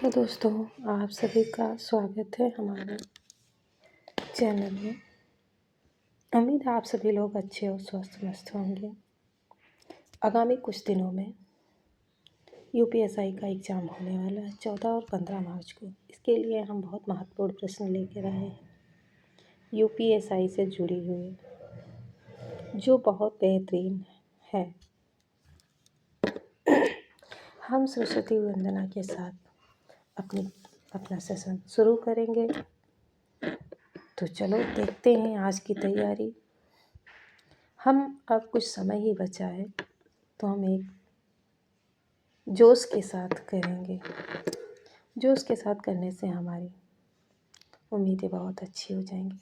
Hello दोस्तों, आप सभी का स्वागत है हमारे चैनल में। उम्मीद है आप सभी लोग अच्छे और स्वस्थ मस्त होंगे। आगामी कुछ दिनों में यूपीएसआई का एग्ज़ाम होने वाला है 14 और 15 मार्च को। इसके लिए हम बहुत महत्वपूर्ण प्रश्न लेकर आए हैं यूपीएसआई से जुड़ी हुई, जो बहुत बेहतरीन है। हम सरस्वती वंदना के साथ अपना सेशन शुरू करेंगे। तो चलो देखते हैं आज की तैयारी। हम अब कुछ समय ही बचा है, तो हम एक जोश के साथ करेंगे। जोश के साथ करने से हमारी उम्मीदें बहुत अच्छी हो जाएंगी।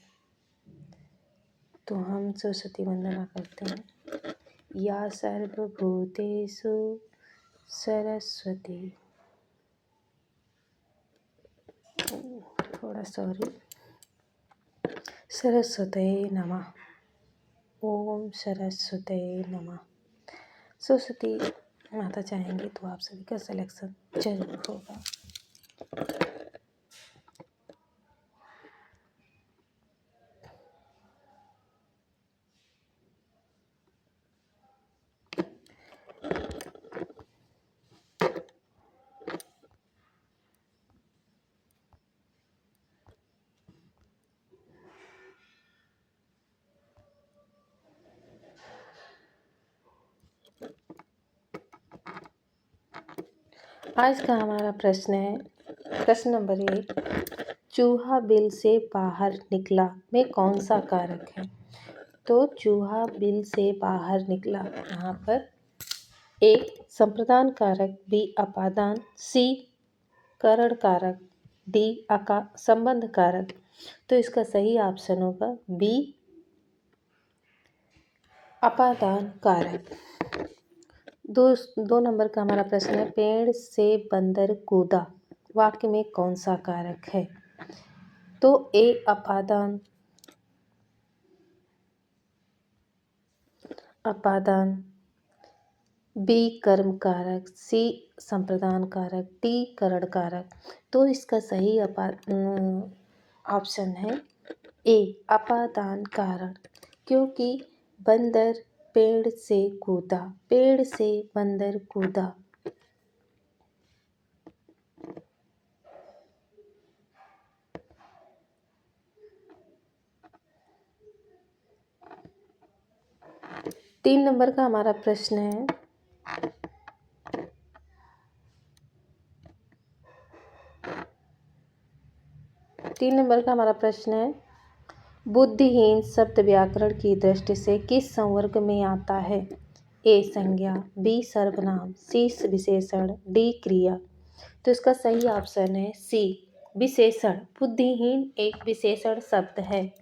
तो हम सरस्वती वंदना करते हैं। या सर्वभूतेषु सरस्वती, सरस्वती नमः। ओम सरस्वती नमः। सरस्वती माता चाहेंगे तो आप सभी का सिलेक्शन जरूर होगा। आज का हमारा प्रश्न है, प्रश्न नंबर 1, चूहा बिल से बाहर निकला में कौन सा कारक है? तो चूहा बिल से बाहर निकला, यहाँ पर ए संप्रदान कारक, बी अपादान, सी करण कारक, डी संबंध कारक। तो इसका सही ऑप्शन होगा बी अपादान कारक। दो नंबर का हमारा प्रश्न है, पेड़ से बंदर कूदा वाक्य में कौन सा कारक है? तो ए अपादान, बी कर्म कारक, सी संप्रदान कारक, डी करण कारक। तो इसका सही ऑप्शन है ए अपादान कारक, क्योंकि बंदर पेड़ से कूदा, पेड़ से बंदर कूदा। तीन नंबर का हमारा प्रश्न है, बुद्धिहीन शब्द व्याकरण की दृष्टि से किस संवर्ग में आता है? ए संज्ञा, बी सर्वनाम, सी विशेषण, डी क्रिया। तो इसका सही ऑप्शन है सी विशेषण। बुद्धिहीन एक विशेषण शब्द है।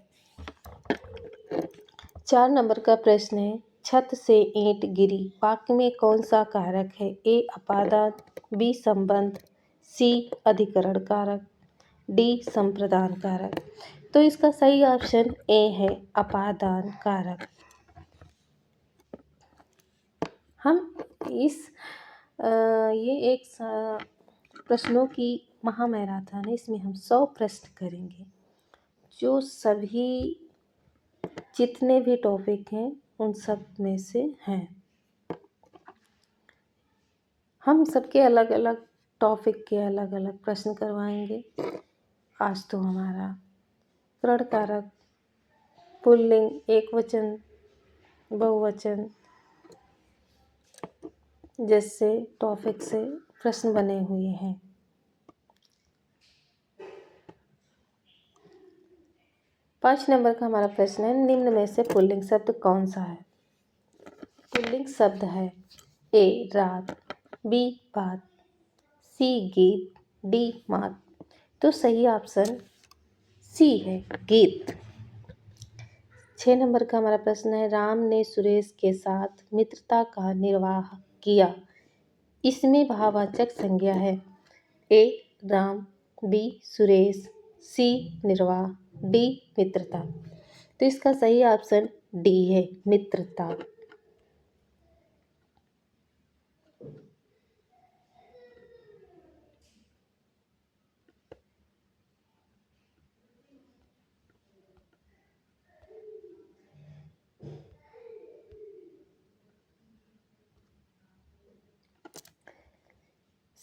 4 नंबर का प्रश्न है, छत से ईंट गिरी वाक्य में कौन सा कारक है? ए अपादान, बी संबंध, सी अधिकरण कारक, डी संप्रदान कारक। तो इसका सही ऑप्शन ए है अपादान कारक। हम ये एक प्रश्नों की महामैराथन है। इसमें हम 100 प्रश्न करेंगे, जो सभी जितने भी टॉपिक हैं उन सब में से हैं। हम सबके अलग अलग टॉपिक के अलग अलग प्रश्न करवाएंगे। आज तो हमारा करण कारक, पुल्लिंग, एकवचन, बहुवचन जैसे टॉपिक से प्रश्न बने हुए हैं। 5 नंबर का हमारा प्रश्न है, निम्न में से पुल्लिंग शब्द कौन सा है? पुल्लिंग शब्द है ए रात, बी बात, सी गीत, डी मात। तो सही ऑप्शन सी है गीत। 6 नंबर का हमारा प्रश्न है, राम ने सुरेश के साथ मित्रता का निर्वाह किया, इसमें भाववाचक संज्ञा है। ए राम, बी सुरेश, सी निर्वाह, डी मित्रता। तो इसका सही ऑप्शन डी है मित्रता।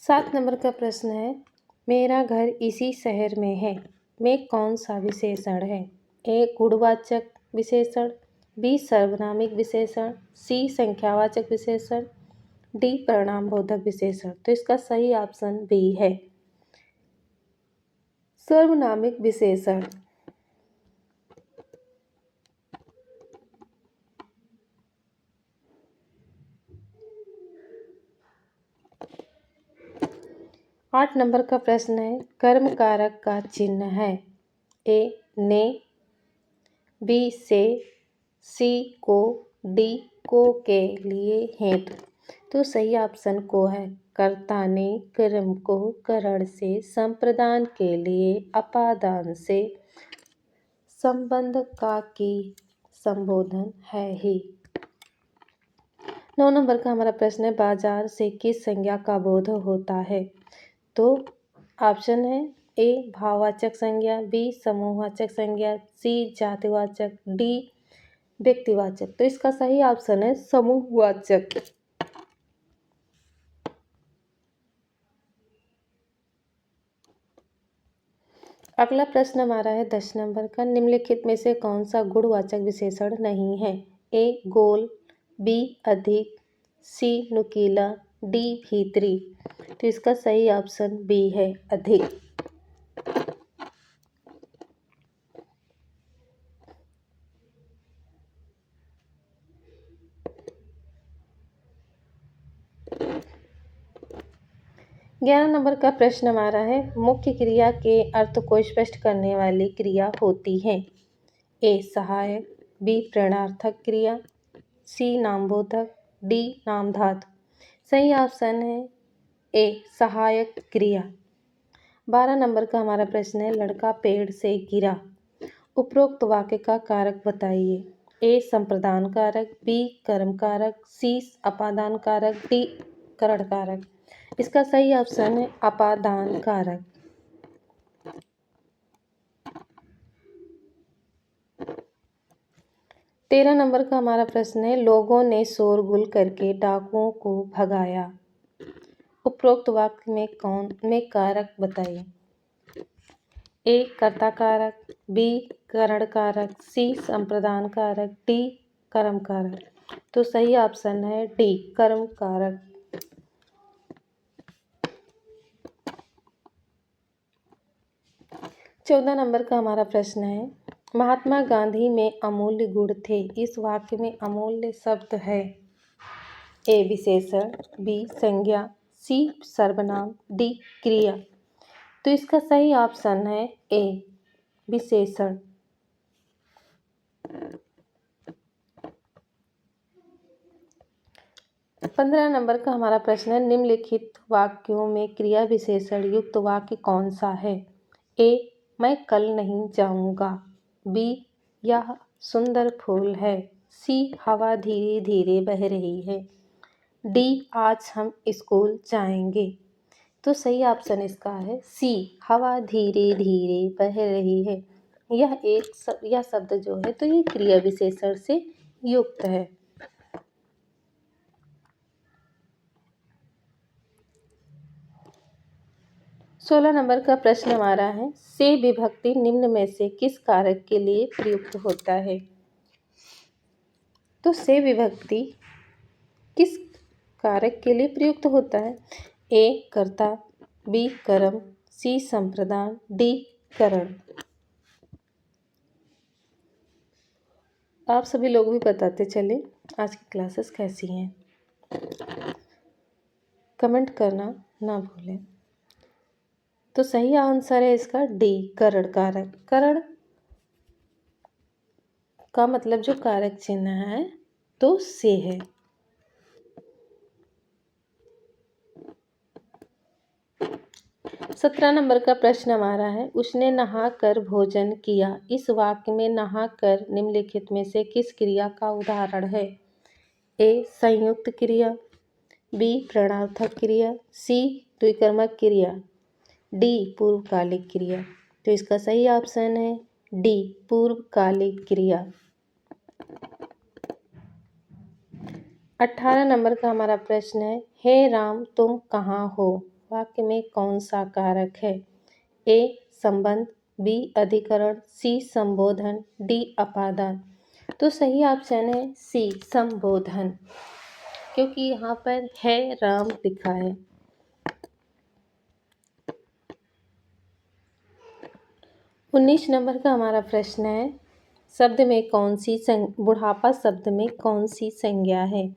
7 नंबर का प्रश्न है, मेरा घर इसी शहर में है, में कौन सा विशेषण है? ए गुणवाचक विशेषण, बी सर्वनामिक विशेषण, सी संख्यावाचक विशेषण, डी परिणामबोधक विशेषण। तो इसका सही ऑप्शन बी है, सर्वनामिक विशेषण। 8 नंबर का प्रश्न है, कर्म कारक का चिन्ह है? ए ने, बी से, सी को, डी को के लिए हेठ। तो सही ऑप्शन को है, कर्ता ने कर्म को करण से, संप्रदान के लिए अपादान से, संबंध का की संबोधन है ही। 9 नंबर का हमारा प्रश्न है, बाजार से किस संज्ञा का बोध होता है? तो ऑप्शन है, ए भाववाचक संज्ञा, बी समूहवाचक संज्ञा, सी जातिवाचक, डी व्यक्तिवाचक। तो इसका सही ऑप्शन है समूहवाचक। अगला प्रश्न हमारा है 10 नंबर का, निम्नलिखित में से कौन सा गुणवाचक विशेषण नहीं है? ए गोल, बी अधिक, सी नुकीला, डी भीतरी। तो इसका सही ऑप्शन बी है, अधिक। ग्यारह नंबर का प्रश्न हमारा है, मुख्य क्रिया के अर्थ को स्पष्ट करने वाली क्रिया होती है? ए सहायक, बी प्रेरणार्थक क्रिया, सी नामबोधक, डी नामधातु। सही ऑप्शन है ए सहायक क्रिया। 12 नंबर का हमारा प्रश्न है, लड़का पेड़ से गिरा, उपरोक्त वाक्य का कारक बताइए। ए संप्रदान कारक, बी कर्म कारक, सी अपादान कारक, डी करण कारक। इसका सही ऑप्शन है अपादान कारक। 13 नंबर का हमारा प्रश्न है, लोगों ने शोरगुल करके डाकुओं को भगाया, उपरोक्त वाक्य में कारक बताइए। ए कर्ता कारक, बी करण कारक, सी संप्रदान कारक, डी कर्म कारक। तो सही ऑप्शन है डी कर्म कारक। 14 नंबर का हमारा प्रश्न है, महात्मा गांधी में अमूल्य गुण थे, इस वाक्य में अमूल्य शब्द है? ए विशेषण, बी संज्ञा, सी सर्वनाम, डी क्रिया। तो इसका सही ऑप्शन है ए विशेषण। 15 नंबर का हमारा प्रश्न है, निम्नलिखित वाक्यों में क्रिया विशेषण युक्त वाक्य कौन सा है? ए मैं कल नहीं जाऊंगा, बी यह सुंदर फूल है, सी हवा धीरे धीरे बह रही है, डी आज हम स्कूल जाएंगे। तो सही ऑप्शन इसका है सी हवा धीरे धीरे बह रही है। यह शब्द जो है तो ये क्रिया विशेषण से युक्त है। 16 नंबर का प्रश्न हमारा है, से विभक्ति निम्न में से किस कारक के लिए प्रयुक्त होता है? तो से विभक्ति किस कारक के लिए प्रयुक्त होता है? ए कर्ता, बी कर्म, सी संप्रदान, डी करण। आप सभी लोग भी बताते चले आज की क्लासेस कैसी हैं, कमेंट करना ना भूलें। तो सही आंसर है इसका डी करण कारक। करण का मतलब जो कारक चिन्ह है तो से है। 17 नंबर का प्रश्न हमारा है, उसने नहाकर भोजन किया, इस वाक्य में नहाकर निम्नलिखित में से किस क्रिया का उदाहरण है? ए संयुक्त क्रिया, बी प्रेरणार्थक क्रिया, सी द्विकर्मक क्रिया, डी पूर्वकालिक क्रिया। तो इसका सही ऑप्शन है डी पूर्वकालिक क्रिया। 18 नंबर का हमारा प्रश्न है, हे राम तुम कहाँ हो, वाक्य में कौन सा कारक है? ए संबंध, बी अधिकरण, सी संबोधन, डी अपादान। तो सही ऑप्शन है सी संबोधन, क्योंकि यहाँ पर है राम लिखा है। 19 नंबर का हमारा प्रश्न है, शब्द में कौन सी बुढ़ापा शब्द में कौन सी संज्ञा है?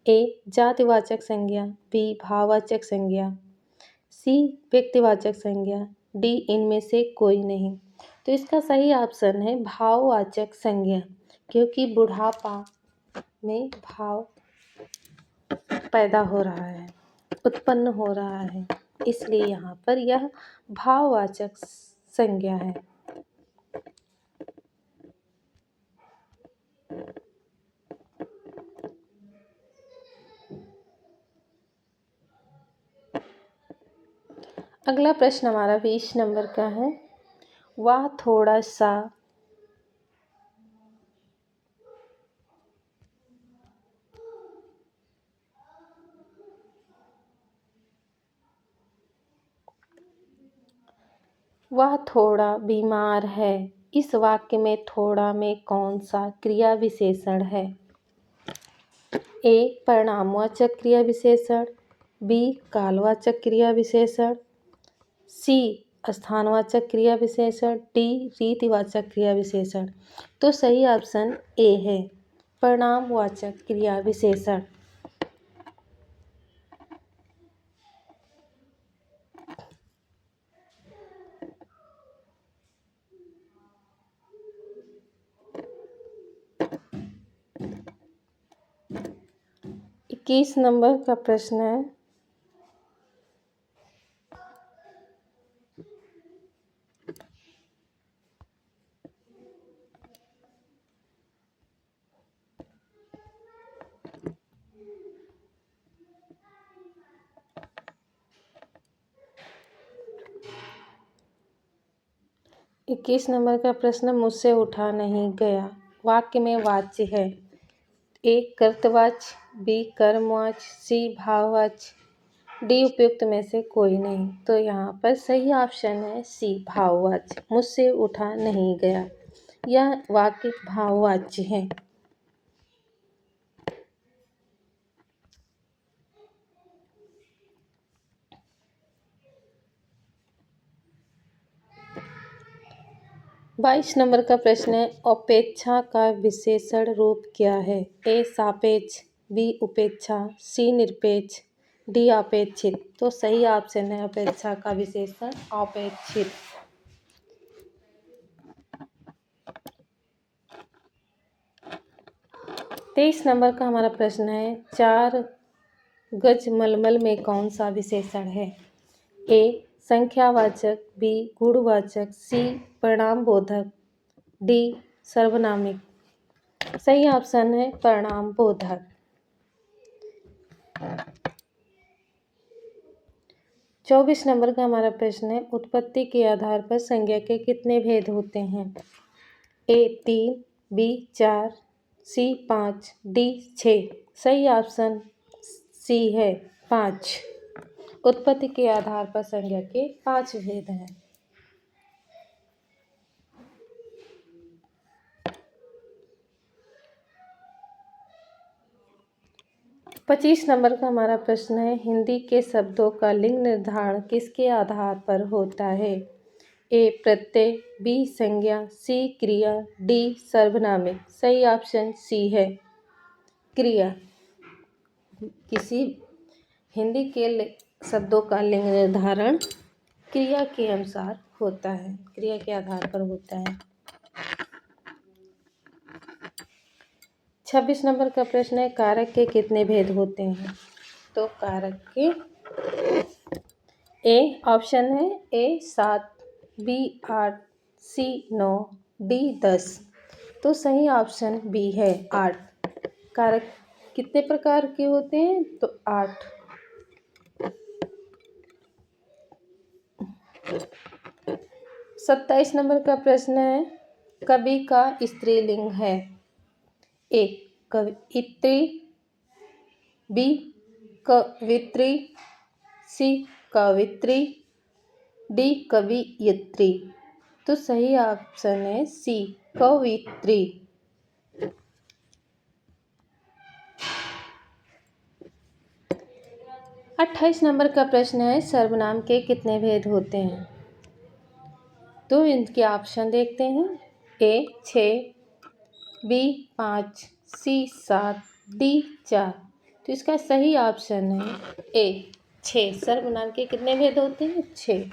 ए जातिवाचक संज्ञा, बी भाववाचक संज्ञा, सी व्यक्तिवाचक संज्ञा, डी इनमें से कोई नहीं। तो इसका सही ऑप्शन है भाववाचक संज्ञा, क्योंकि बुढ़ापा में भाव पैदा हो रहा है, उत्पन्न हो रहा है, इसलिए यहाँ पर यह भाववाचक संज्ञा है। अगला प्रश्न हमारा 20 नंबर का है, वह थोड़ा सा वह थोड़ा बीमार है। इस वाक्य में थोड़ा में कौन सा क्रिया विशेषण है? ए परिणामवाचक क्रिया विशेषण, बी कालवाचक क्रिया विशेषण, सी स्थानवाचक क्रिया विशेषण, डी रीतिवाचक क्रिया विशेषण। तो सही ऑप्शन ए है परिणामवाचक क्रिया विशेषण। इक्कीस नंबर का प्रश्न है, मुझसे उठा नहीं गया। वाक्य में वाच्य है। ए कर्तवाच्य, बी कर्मवाच्य, सी भाववाच्य, डी उपयुक्त में से कोई नहीं। तो यहाँ पर सही ऑप्शन है सी भाववाच्य, मुझसे उठा नहीं गया। यह वाक्य भाववाच्य है। बाईस नंबर का प्रश्न है, अपेक्षा का विशेषण रूप क्या है? ए सापेक्ष, बी उपेक्षा, सी निरपेक्ष, डी अपेक्षित। तो सही ऑप्शन है अपेक्षा का विशेषण अपेक्षित। तेईस नंबर का हमारा प्रश्न है, 4 गज मलमल में कौन सा विशेषण है? ए संख्यावाचक, बी गुणवाचक, सी परिणामबोधक, डी सर्वनामिक। सही ऑप्शन है परिणामबोधक। 24 नंबर का हमारा प्रश्न है, उत्पत्ति के आधार पर संज्ञा के कितने भेद होते हैं? ए 3, बी 4, सी 5, डी 6। सही ऑप्शन सी है 5। उत्पत्ति के आधार पर संज्ञा के 5 भेद हैं। 25 नंबर का हमारा प्रश्न है, हिंदी के शब्दों का लिंग निर्धारण किसके आधार पर होता है? ए प्रत्यय, बी संज्ञा, सी क्रिया, डी सर्वनामिक। सही ऑप्शन सी है क्रिया। किसी हिंदी के शब्दों का लिंग निर्धारण क्रिया के अनुसार होता है, क्रिया के आधार पर होता है। 26 नंबर का प्रश्न है, कारक के कितने भेद होते हैं? तो कारक के ए ऑप्शन है ए 7, बी 8, सी 9, डी 10। तो सही ऑप्शन बी है 8। कारक कितने प्रकार के होते हैं? तो 8। 27 नंबर का प्रश्न है, कवि का स्त्रीलिंग है? ए कवियत्री, बी कवित्री, सी कवित्री, डी कवियत्री। तो सही ऑप्शन है सी कवित्री। 28 नंबर का प्रश्न है, सर्वनाम के कितने भेद होते हैं? तो इनके ऑप्शन देखते हैं। ए 6, बी 5, सी 7, डी 4। तो इसका सही ऑप्शन है ए 6। सर्वनाम के कितने भेद होते हैं? 6।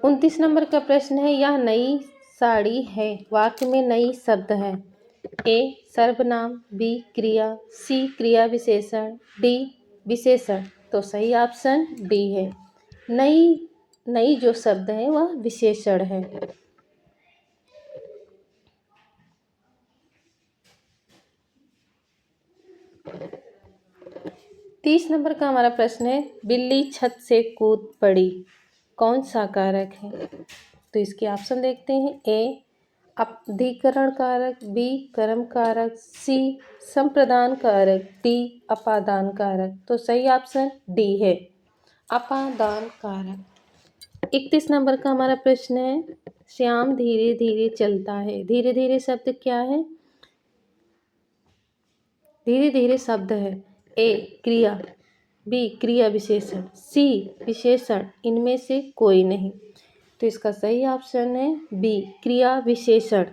29 नंबर का प्रश्न है, यह नई साड़ी है, वाक्य में नई शब्द है। ए सर्वनाम, बी क्रिया, सी क्रिया विशेषण, डी विशेषण। तो सही ऑप्शन डी है। नई जो शब्द है वह विशेषण है। 30 नंबर का हमारा प्रश्न है, बिल्ली छत से कूद पड़ी, कौन सा कारक है? तो इसके ऑप्शन देखते हैं। ए अधिकरण कारक, बी कर्म कारक, सी संप्रदान कारक, डी अपादान कारक। तो सही ऑप्शन डी है, अपादान कारक। 31 नंबर का हमारा प्रश्न है, श्याम धीरे धीरे चलता है, धीरे धीरे शब्द क्या है? धीरे धीरे शब्द है। ए क्रिया, बी क्रिया विशेषण, सी विशेषण, इनमें से कोई नहीं। तो इसका सही ऑप्शन है बी क्रिया विशेषण।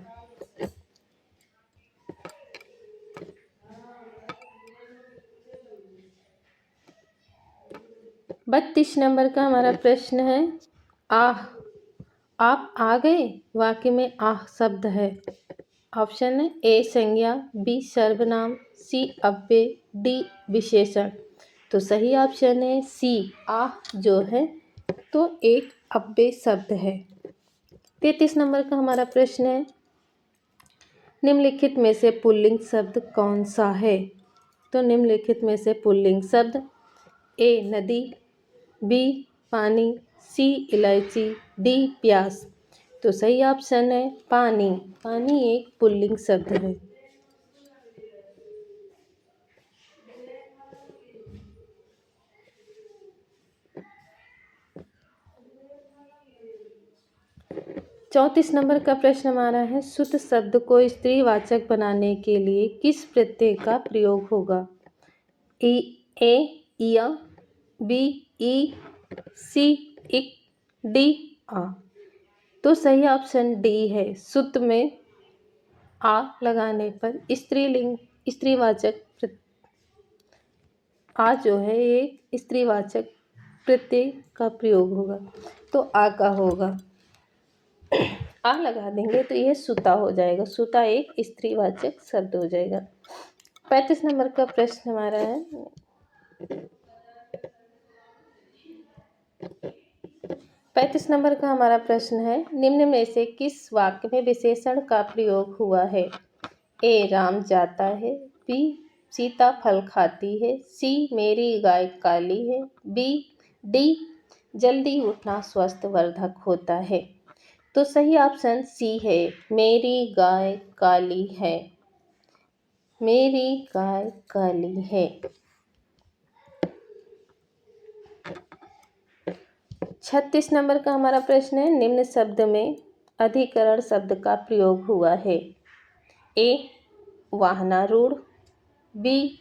32 नंबर का हमारा प्रश्न है, आह आप आ गए, वाक्य में आह शब्द है। ऑप्शन है ए संज्ञा, बी सर्वनाम, सी अव्यय, डी विशेषण। तो सही ऑप्शन है सी आह जो है तो एक अव्यय शब्द है। 33 नंबर का हमारा प्रश्न है, निम्नलिखित में से पुल्लिंग शब्द कौन सा है? तो निम्नलिखित में से पुल्लिंग शब्द, ए नदी, बी पानी, सी इलायची, डी प्यास। तो सही ऑप्शन है पानी। पानी एक पुल्लिंग शब्द है। 34 नंबर का प्रश्न हमारा है, शुद्ध शब्द को स्त्रीवाचक बनाने के लिए किस प्रत्यय का प्रयोग होगा? ए इया, बी ई, सी इक, डी आ। तो सही ऑप्शन डी है, शुद्ध में आ लगाने पर स्त्रीवाचक आ जो है ये स्त्रीवाचक प्रत्यय का प्रयोग होगा। तो आ का होगा, आ लगा देंगे तो यह सुता हो जाएगा। सुता एक स्त्रीवाचक शब्द हो जाएगा। 35 नंबर का प्रश्न हमारा है, 35 नंबर का हमारा प्रश्न है, निम्न में से किस वाक्य में विशेषण का प्रयोग हुआ है? ए राम जाता है, बी सीता फल खाती है, सी मेरी गाय काली है, डी जल्दी उठना स्वास्थ्यवर्धक होता है। तो सही ऑप्शन सी है, मेरी गाय काली है। मेरी गाय काली है। 36 नंबर का हमारा प्रश्न है, निम्न शब्द में अधिकरण शब्द का प्रयोग हुआ है। ए वाहनारूढ़, बी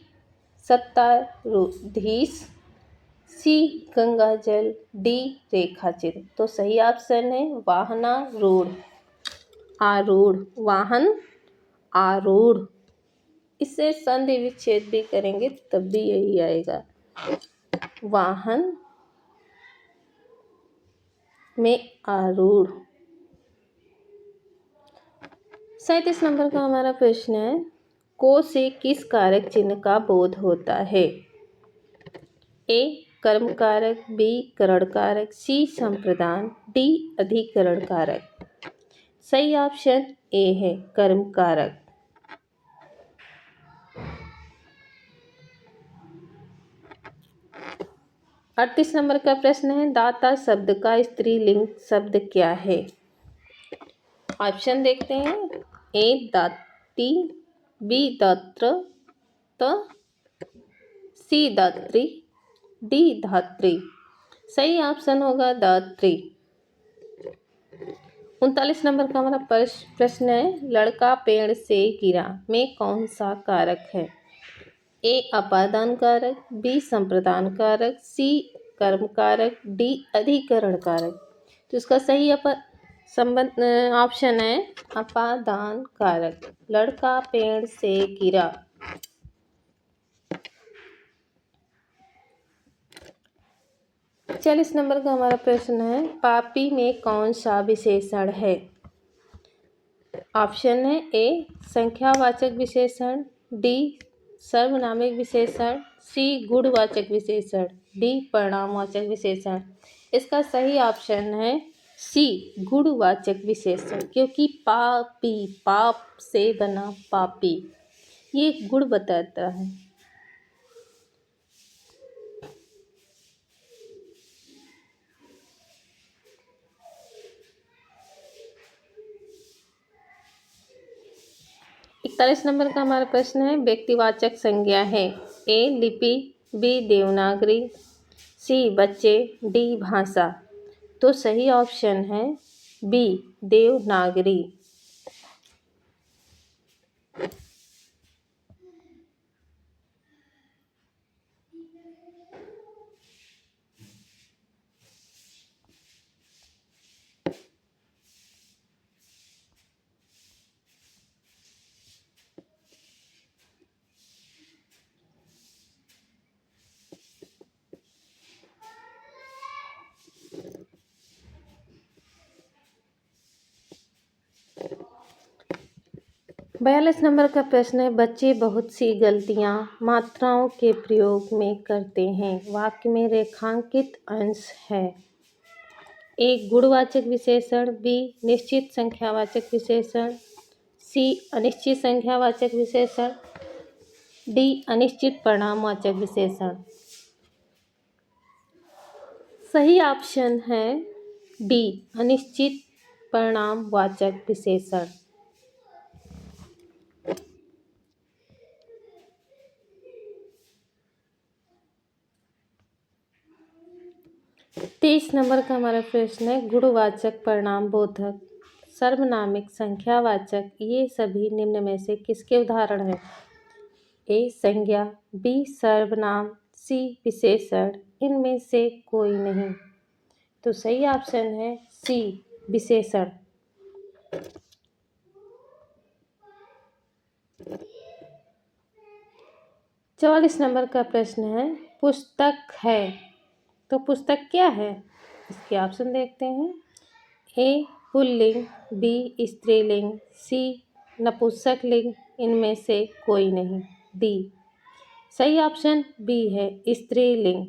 सत्ताधीश, सी गंगाजल, डी रेखाचित्र। तो सही ऑप्शन है वाहनारूढ़। आरूढ़, वाहन आरूढ़, इससे संधि विच्छेद भी करेंगे तब भी यही आएगा, वाहन में आरूढ़। 37 नंबर का हमारा प्रश्न है, को से किस कारक चिन्ह का बोध होता है? ए कर्म कारक, बी करण कारक, सी संप्रदान, डी अधिकरण कारक। सही ऑप्शन ए है कर्म कारक। 38 नंबर का प्रश्न है, दाता शब्द का स्त्रीलिंग शब्द क्या है? ऑप्शन देखते हैं। ए दाती, बी दात्र, त सी दात्री, डी धात्री। सही ऑप्शन होगा दात्री। 39 नंबर का हमारा प्रश्न है, लड़का पेड़ से गिरा में कौन सा कारक है? ए अपादान कारक, बी संप्रदान कारक, सी कर्म कारक, डी अधिकरण कारक। तो इसका सही संबंध ऑप्शन है अपादान कारक। लड़का पेड़ से गिरा। 40 नंबर का हमारा प्रश्न है, पापी में कौन सा विशेषण है? ऑप्शन है ए संख्यावाचक विशेषण, डी सर्वनामिक विशेषण, सी गुणवाचक विशेषण, डी परिणामवाचक विशेषण। इसका सही ऑप्शन है सी गुणवाचक विशेषण, क्योंकि पापी, पाप से बना पापी, ये गुण बताता है। इकतालीस नंबर का हमारा प्रश्न है, व्यक्तिवाचक संज्ञा है। ए लिपि, बी देवनागरी, सी बच्चे, डी भाषा। तो सही ऑप्शन है बी देवनागरी। बयालीस नंबर का प्रश्न है, बच्चे बहुत सी गलतियां मात्राओं के प्रयोग में करते हैं, वाक्य में रेखांकित अंश है। ए गुणवाचक विशेषण, बी निश्चित संख्यावाचक विशेषण, सी अनिश्चित संख्यावाचक विशेषण, डी अनिश्चित परिणामवाचक विशेषण। सही ऑप्शन है डी अनिश्चित परिणामवाचक विशेषण। 23 नंबर का हमारा प्रश्न है, गुणवाचक परिणाम बोधक सर्वनामिक संख्यावाचक ये सभी निम्न में से किसके उदाहरण हैं? ए संज्ञा, बी सर्वनाम, सी विशेषण, इनमें से कोई नहीं। तो सही ऑप्शन है सी विशेषण। 44 नंबर का प्रश्न है, पुस्तक है, तो पुस्तक क्या है? इसके ऑप्शन देखते हैं। ए पुल्लिंग, बी स्त्रीलिंग, सी नपुंसकलिंग, इनमें से कोई नहीं, डी। सही ऑप्शन बी है स्त्रीलिंग।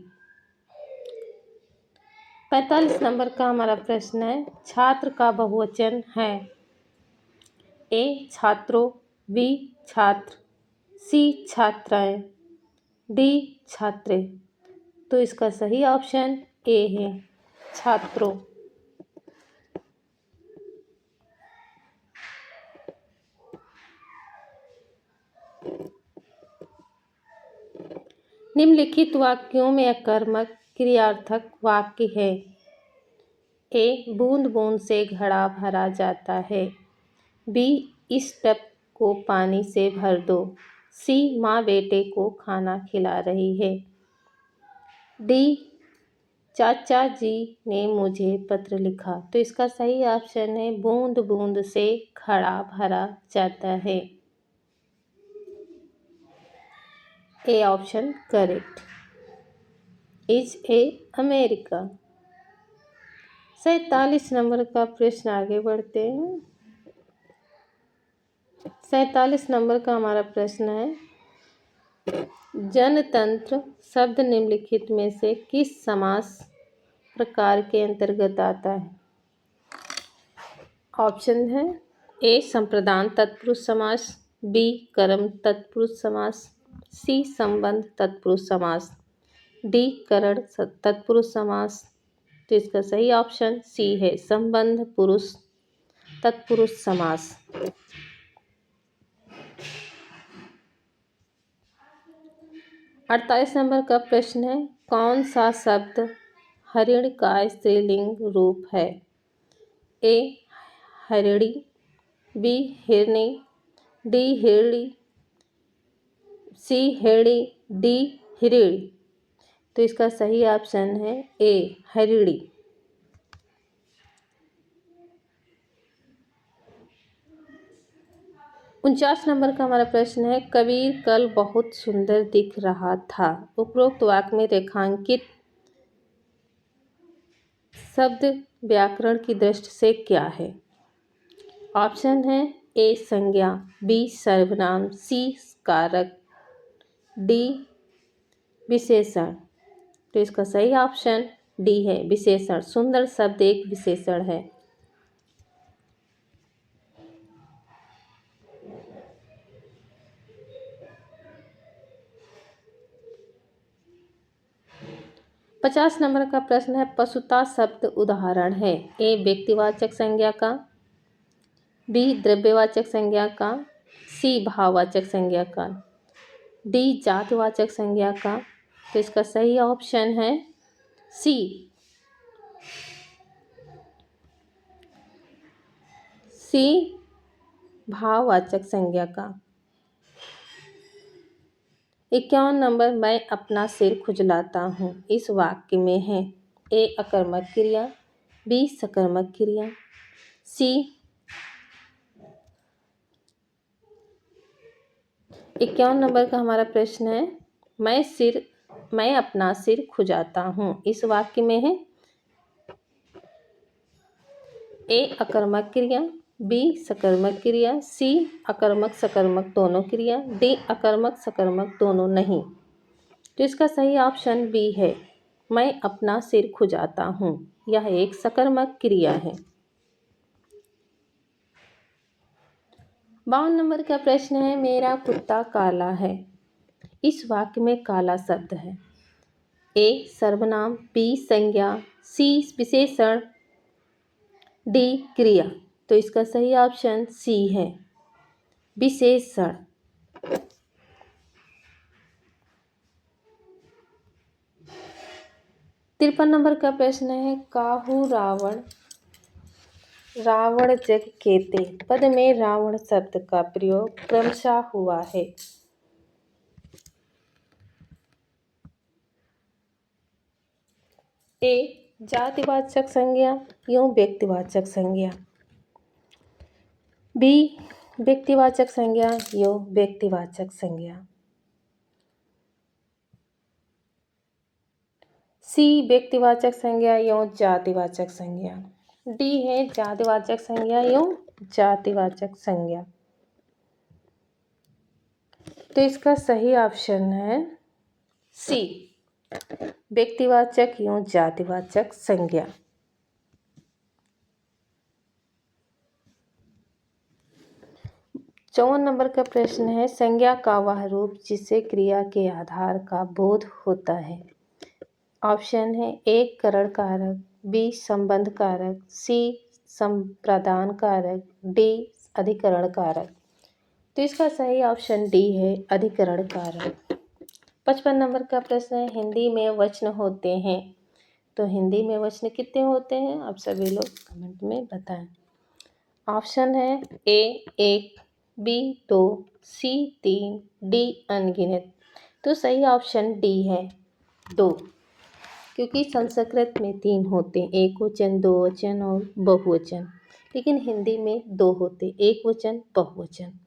45 नंबर का हमारा प्रश्न है, छात्र का बहुवचन है। ए छात्रों, बी छात्र, सी छात्राएं, डी छात्रे। तो इसका सही ऑप्शन ए है छात्रों। निम्नलिखित वाक्यों में अकर्मक क्रियार्थक वाक्य है। ए बूंद बूंद से घड़ा भरा जाता है, बी इस टब को पानी से भर दो, सी माँ बेटे को खाना खिला रही है, डी चाचा जी ने मुझे पत्र लिखा। तो इसका सही ऑप्शन है बूंद बूंद से घड़ा भरा जाता है। A option correct. Is A America. 47 number का प्रश्न आगे बढ़ते हैं। 47 नंबर का हमारा प्रश्न है, जनतंत्र शब्द निम्नलिखित में से किस समास प्रकार के अंतर्गत आता है? ऑप्शन है ए संप्रदान तत्पुरुष समास, बी कर्म तत्पुरुष समास, सी संबंध तत्पुरुष समास, डी करण तत्पुरुष समास। तो इसका सही ऑप्शन सी है संबंध पुरुष तत्पुरुष समास। 48 नंबर का प्रश्न है, कौन सा शब्द हरिण का स्त्रीलिंग रूप है? ए हरिणी, बी हिरनी, डी हिरणी, सी हिरणी, डी हिरिणी। तो इसका सही ऑप्शन है ए हरिणी। उनचास नंबर का हमारा प्रश्न है, कबीर कल बहुत सुंदर दिख रहा था। उपरोक्त वाक्य में रेखांकित शब्द व्याकरण की दृष्टि से क्या है? ऑप्शन है ए संज्ञा, बी सर्वनाम, सी कारक, डी विशेषण। तो इसका सही ऑप्शन डी है विशेषण। सुंदर शब्द एक विशेषण है। पचास नंबर का प्रश्न है, पशुता शब्द उदाहरण है। ए व्यक्तिवाचक संज्ञा का, बी द्रव्यवाचक संज्ञा का, सी भाववाचक संज्ञा का, डी जातिवाचक संज्ञा का। तो इसका सही ऑप्शन है सी भाववाचक संज्ञा का। 51 नंबर, मैं अपना सिर खुजलाता हूँ, इस वाक्य में है ए अकर्मक क्रिया, बी सकर्मक क्रिया, सी 51 नंबर का हमारा प्रश्न है, मैं अपना सिर खुजाता हूँ, इस वाक्य में है ए अकर्मक क्रिया, बी सकर्मक क्रिया, सी अकर्मक सकर्मक दोनों क्रिया, डी अकर्मक सकर्मक दोनों नहीं। तो इसका सही ऑप्शन बी है, मैं अपना सिर खुजाता हूँ, यह एक सकर्मक क्रिया है। 52 नंबर का प्रश्न है, मेरा कुत्ता काला है, इस वाक्य में काला शब्द है। ए सर्वनाम, बी संज्ञा, सी विशेषण, डी क्रिया। तो इसका सही ऑप्शन सी है विशेषण। 53 नंबर का प्रश्न है, काहू रावण रावण जग केते पद में रावण शब्द का प्रयोग क्रमशः हुआ है। ए जातिवाचक संज्ञा एवं व्यक्तिवाचक संज्ञा, बी व्यक्तिवाचक संज्ञा एवं व्यक्तिवाचक संज्ञा, सी व्यक्तिवाचक संज्ञा एवं जातिवाचक संज्ञा, डी है जातिवाचक संज्ञा एवं जातिवाचक संज्ञा। तो इसका सही ऑप्शन है सी व्यक्तिवाचक एवं जातिवाचक संज्ञा। 54 नंबर का प्रश्न है, संज्ञा का वह रूप जिससे क्रिया के आधार का बोध होता है। ऑप्शन है ए करण कारक, बी संबंध कारक, सी संप्रदान कारक, डी अधिकरण कारक। तो इसका सही ऑप्शन डी है अधिकरण कारक। 55 नंबर का प्रश्न है, हिंदी में वचन होते हैं, तो हिंदी में वचन कितने होते हैं? आप सभी लोग कमेंट में बताएं। ऑप्शन है ए 1, बी 2, सी 3, डी अनगिनत। तो सही ऑप्शन डी है 2, क्योंकि संस्कृत में 3 होते हैं, एक वचन, दो वचन और बहुवचन, लेकिन हिंदी में 2 होते, एक वचन बहुवचन।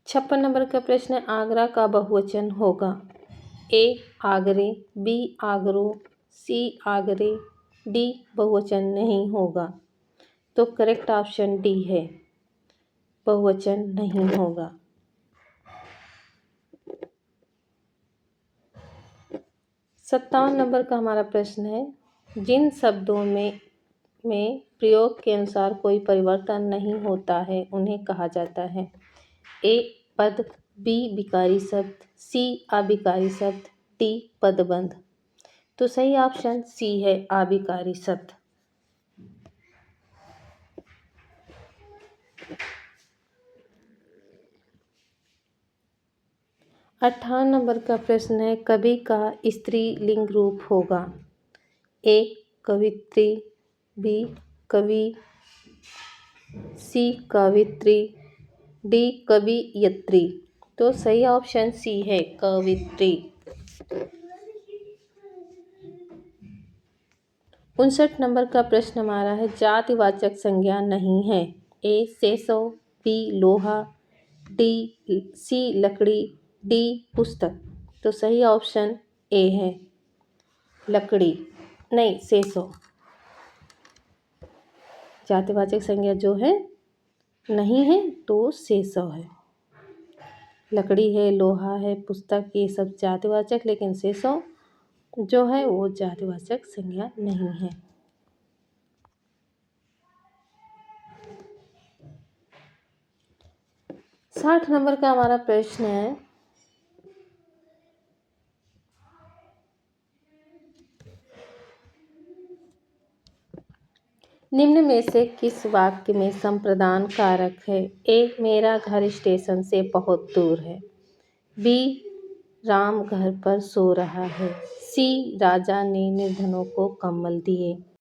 छप्पन नंबर का प्रश्न है, आगरा का बहुवचन होगा। ए आगरे, बी आगरो, सी आगरे, डी बहुवचन नहीं होगा। तो करेक्ट ऑप्शन डी है बहुवचन नहीं होगा। 57 नंबर का हमारा प्रश्न है, जिन शब्दों में प्रयोग के अनुसार कोई परिवर्तन नहीं होता है उन्हें कहा जाता है। ए पद, बी विकारी शब्द, सी अविकारी शब्द, डी पदबंध। तो सही ऑप्शन सी है अविकारी शब्द। 58 नंबर का प्रश्न है, कवि का स्त्रीलिंग रूप होगा। ए कवित्री, बी कवि, सी कवित्री, डी कवियत्री। तो सही ऑप्शन सी है कवित्री। 59 नंबर का प्रश्न हमारा है, जातिवाचक संज्ञा नहीं है। ए सेसो, बी लोहा, सी लकड़ी, डी पुस्तक। तो सही ऑप्शन ए है लकड़ी, नहीं सेसो। जातिवाचक संज्ञा जो है नहीं है तो सेसो है। लकड़ी है, लोहा है, पुस्तक, ये सब जातिवाचक, लेकिन सेसो जो है वो जातिवाचक संज्ञा नहीं है। 60 नंबर का हमारा प्रश्न है, निम्न में से किस वाक्य में संप्रदान कारक है। ए मेरा घर स्टेशन से बहुत दूर है, बी राम घर पर सो रहा है, सी राजा ने निर्धनों को कम्बल दिए,